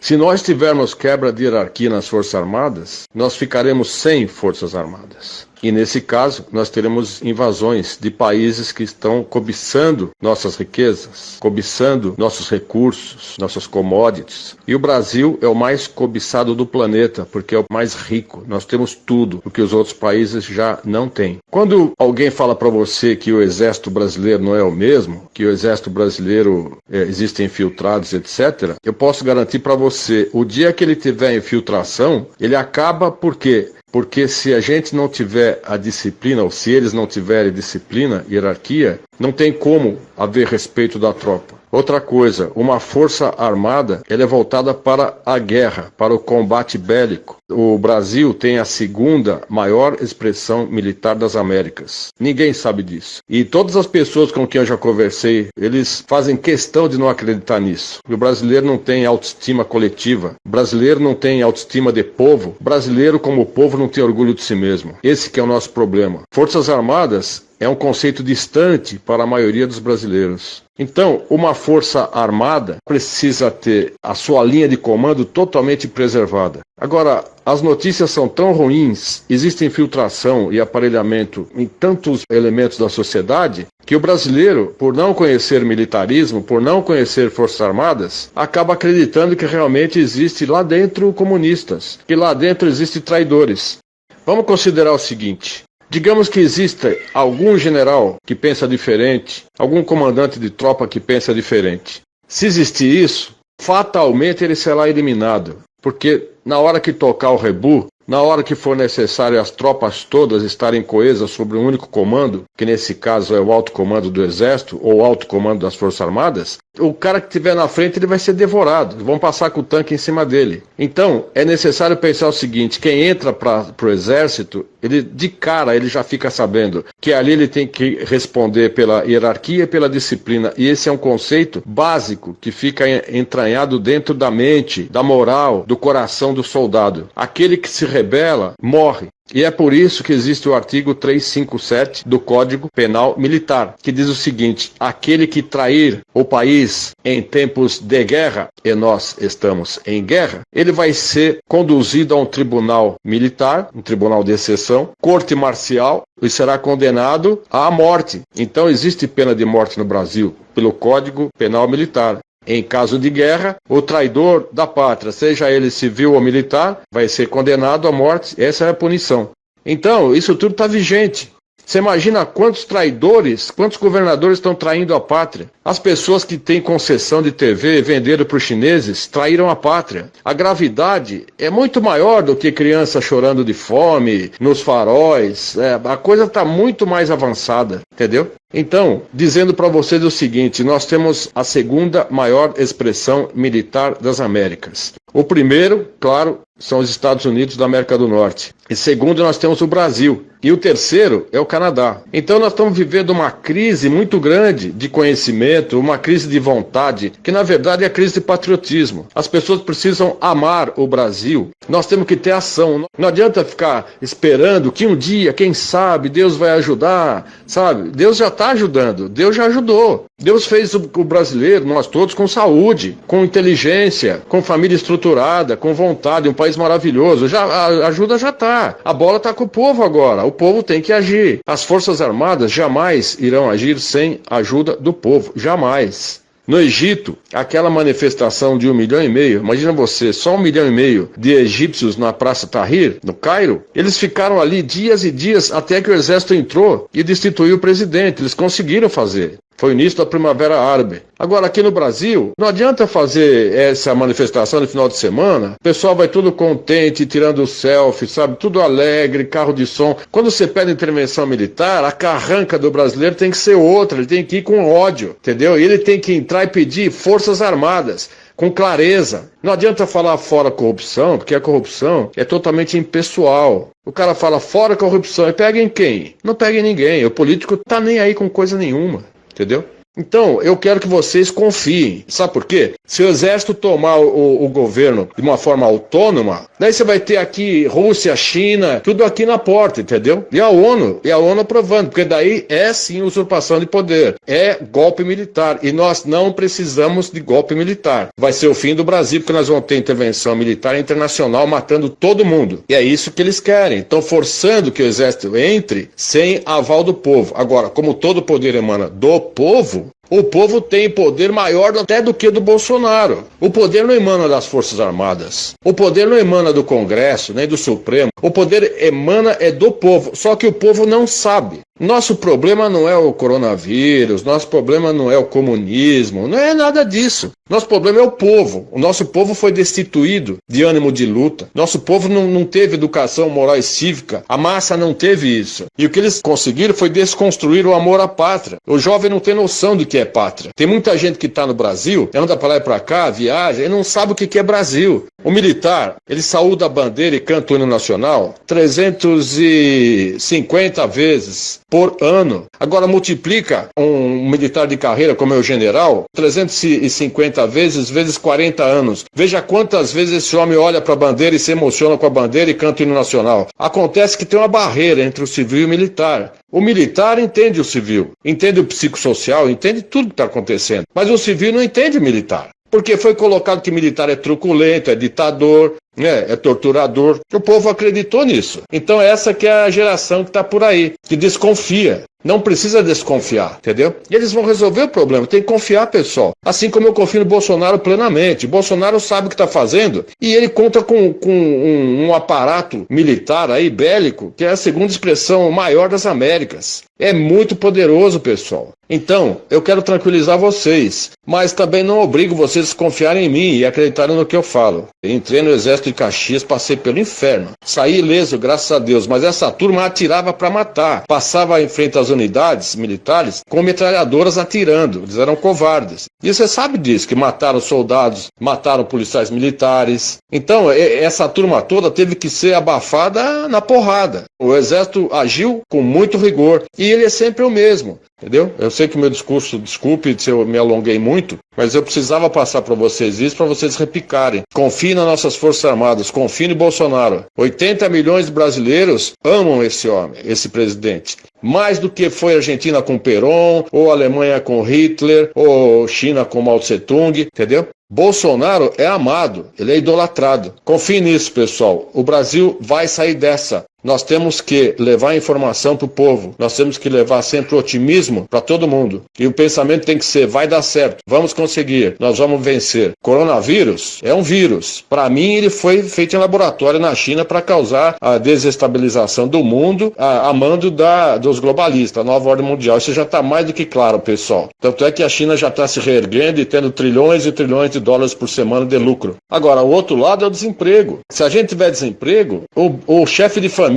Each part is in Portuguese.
Se nós tivermos quebra de hierarquia nas Forças Armadas, nós ficaremos sem Forças Armadas. E nesse caso, nós teremos invasões de países que estão cobiçando nossas riquezas, cobiçando nossos recursos, nossas commodities. E o Brasil é o mais cobiçado do planeta, porque é o mais rico. Nós temos tudo, o que os outros países já não têm. Quando alguém fala para você que o exército brasileiro não é o mesmo, que o exército brasileiro existem infiltrados, etc., eu posso garantir para você, o dia que ele tiver infiltração, ele acaba por quê? Porque se a gente não tiver a disciplina, ou se eles não tiverem disciplina, hierarquia, não tem como haver respeito da tropa. Outra coisa, uma força armada, ela é voltada para a guerra, para o combate bélico. O Brasil tem a segunda maior expressão militar das Américas. Ninguém sabe disso. E todas as pessoas com quem eu já conversei, eles fazem questão de não acreditar nisso. O brasileiro não tem autoestima coletiva. O brasileiro não tem autoestima de povo. O brasileiro, como povo, não tem orgulho de si mesmo. Esse que é o nosso problema. Forças Armadas é um conceito distante para a maioria dos brasileiros. Então, uma força armada precisa ter a sua linha de comando totalmente preservada. Agora, as notícias são tão ruins, existe infiltração e aparelhamento em tantos elementos da sociedade, que o brasileiro, por não conhecer militarismo, por não conhecer forças armadas, acaba acreditando que realmente existe lá dentro comunistas, que lá dentro existem traidores. Vamos considerar o seguinte: digamos que exista algum general que pensa diferente, algum comandante de tropa que pensa diferente. Se existir isso, fatalmente ele será eliminado, porque na hora que tocar o rebu, na hora que for necessário as tropas todas estarem coesas sobre um único comando, que nesse caso é o alto comando do Exército ou o alto comando das Forças Armadas, o cara que estiver na frente ele vai ser devorado, vão passar com o tanque em cima dele. Então é necessário pensar o seguinte: quem entra para o Exército, ele de cara ele já fica sabendo que ali ele tem que responder pela hierarquia e pela disciplina, e esse é um conceito básico que fica entranhado dentro da mente, da moral, do coração do soldado. Aquele que se rebela morre. E é por isso que existe o artigo 357 do Código Penal Militar, que diz o seguinte: aquele que trair o país em tempos de guerra, e nós estamos em guerra, ele vai ser conduzido a um tribunal militar, um tribunal de exceção, corte marcial, e será condenado à morte. Então existe pena de morte no Brasil, pelo Código Penal Militar. Em caso de guerra, o traidor da pátria, seja ele civil ou militar, vai ser condenado à morte. Essa é a punição. Então, isso tudo está vigente. Você imagina quantos traidores, quantos governadores estão traindo a pátria? As pessoas que têm concessão de TV, venderam para os chineses, traíram a pátria. A gravidade é muito maior do que criança chorando de fome, nos faróis. A coisa está muito mais avançada, entendeu? Então, dizendo para vocês o seguinte: nós temos a segunda maior expressão militar das Américas. O primeiro, claro, são os Estados Unidos da América do Norte. E segundo, nós temos o Brasil. E o terceiro é o Canadá. Então nós estamos vivendo uma crise muito grande de conhecimento, uma crise de vontade, que na verdade é a crise de patriotismo. As pessoas precisam amar o Brasil. Nós temos que ter ação. Não adianta ficar esperando que um dia, quem sabe, Deus vai ajudar, sabe? Deus já está ajudando, Deus já ajudou. Deus fez o brasileiro, nós todos, com saúde, com inteligência, com família estruturada, com vontade, um país maravilhoso. A ajuda já está. A bola está com o povo agora. O povo tem que agir. As Forças Armadas jamais irão agir sem a ajuda do povo. Jamais. No Egito, aquela manifestação de 1,5 milhão, imagina você, só 1,5 milhão de egípcios na Praça Tahrir, no Cairo, eles ficaram ali dias e dias até que o exército entrou e destituiu o presidente. Eles conseguiram fazer. Foi o início da Primavera Árabe. Agora, aqui no Brasil, não adianta fazer essa manifestação no final de semana. O pessoal vai tudo contente, tirando selfie, sabe? Tudo alegre, carro de som. Quando você pede intervenção militar, a carranca do brasileiro tem que ser outra. Ele tem que ir com ódio, entendeu? E ele tem que entrar e pedir forças armadas, com clareza. Não adianta falar fora corrupção, porque a corrupção é totalmente impessoal. O cara fala fora corrupção e pega em quem? Não pega em ninguém. O político tá nem aí com coisa nenhuma. Entendeu? Então, eu quero que vocês confiem. Sabe por quê? Se o exército tomar o governo de uma forma autônoma, daí você vai ter aqui Rússia, China, tudo aqui na porta, entendeu? E a ONU aprovando, porque daí é sim usurpação de poder, é golpe militar. E nós não precisamos de golpe militar. Vai ser o fim do Brasil, porque nós vamos ter intervenção militar internacional matando todo mundo. E é isso que eles querem. Estão forçando que o exército entre sem aval do povo. Agora, como todo poder emana do povo, o povo tem poder maior até do que do Bolsonaro. O poder não emana das Forças Armadas. O poder não emana do Congresso, nem do Supremo. O poder emana do povo. Só que o povo não sabe. Nosso problema não é o coronavírus, nosso problema não é o comunismo, não é nada disso. Nosso problema é o povo. O nosso povo foi destituído de ânimo de luta. Nosso povo não teve educação moral e cívica. A massa não teve isso. E o que eles conseguiram foi desconstruir o amor à pátria. O jovem não tem noção do que é pátria. Tem muita gente que está no Brasil, anda para lá e para cá, viaja, e não sabe o que é Brasil. O militar, ele saúda a bandeira e canta o hino nacional 350 vezes por ano. Agora multiplica um militar de carreira como é o general, 350 vezes 40 anos. Veja quantas vezes esse homem olha para a bandeira e se emociona com a bandeira e canta o hino nacional. Acontece que tem uma barreira entre o civil e o militar. O militar entende o civil, entende o psicossocial, entende tudo que está acontecendo. Mas o civil não entende o militar. Porque foi colocado que militar é truculento, é ditador, é torturador. O povo acreditou nisso. Então essa que é a geração que está por aí, que desconfia. Não precisa desconfiar, entendeu? E eles vão resolver o problema, tem que confiar, pessoal. Assim como eu confio no Bolsonaro plenamente. Bolsonaro sabe o que está fazendo e ele conta com um aparato militar aí, bélico, que é a segunda expressão maior das Américas. É muito poderoso, pessoal. Então, eu quero tranquilizar vocês, mas também não obrigo vocês a confiarem em mim e acreditarem no que eu falo. Entrei no exército de Caxias, passei pelo inferno. Saí ileso, graças a Deus, mas essa turma atirava para matar. Passava em frente às unidades militares com metralhadoras atirando. Eles eram covardes. E você sabe disso, que mataram soldados, mataram policiais militares. Então, essa turma toda teve que ser abafada na porrada. O exército agiu com muito rigor e ele é sempre o mesmo. Entendeu? Eu sei que o meu discurso, desculpe se eu me alonguei muito, mas eu precisava passar para vocês isso, para vocês repicarem. Confie nas nossas Forças Armadas, confie no Bolsonaro. 80 milhões de brasileiros amam esse homem, esse presidente. Mais do que foi a Argentina com Perón, ou a Alemanha com Hitler, ou China com Mao Tse-tung, entendeu? Bolsonaro é amado, ele é idolatrado. Confie nisso, pessoal. O Brasil vai sair dessa. Nós temos que levar informação para o povo. Nós temos que levar sempre otimismo para todo mundo. E o pensamento tem que ser, vai dar certo, vamos conseguir, nós vamos vencer. Coronavírus é um vírus. Para mim, ele foi feito em laboratório na China para causar a desestabilização do mundo a mando dos globalistas, a nova ordem mundial. Isso já está mais do que claro, pessoal. Tanto é que a China já está se reerguendo e tendo trilhões e trilhões de dólares por semana de lucro. Agora, o outro lado é o desemprego. Se a gente tiver desemprego, o chefe de família,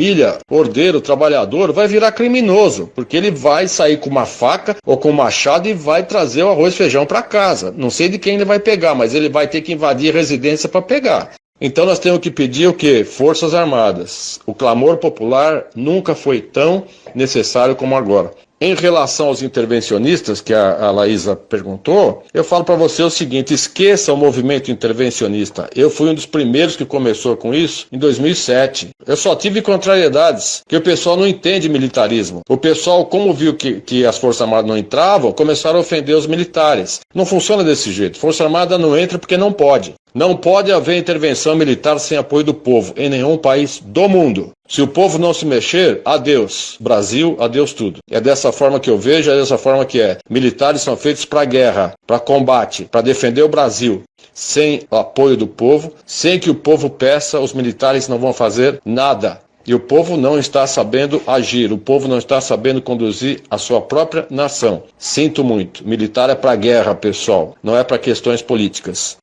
ordeiro, trabalhador, vai virar criminoso, porque ele vai sair com uma faca ou com um machado e vai trazer o arroz e feijão para casa. Não sei de quem ele vai pegar, mas ele vai ter que invadir a residência para pegar. Então nós temos que pedir o quê? Forças Armadas. O clamor popular nunca foi tão necessário como agora. Em relação aos intervencionistas, que a Laísa perguntou, eu falo para você o seguinte, esqueça o movimento intervencionista. Eu fui um dos primeiros que começou com isso em 2007. Eu só tive contrariedades, que o pessoal não entende militarismo. O pessoal, como viu que as Forças Armadas não entravam, começaram a ofender os militares. Não funciona desse jeito. Força Armada não entra porque não pode. Não pode haver intervenção militar sem apoio do povo, em nenhum país do mundo. Se o povo não se mexer, adeus. Brasil, adeus tudo. É dessa forma que eu vejo, é dessa forma que é. Militares são feitos para guerra, para combate, para defender o Brasil. Sem o apoio do povo, sem que o povo peça, os militares não vão fazer nada. E o povo não está sabendo agir, o povo não está sabendo conduzir a sua própria nação. Sinto muito. Militar é para guerra, pessoal, não é para questões políticas.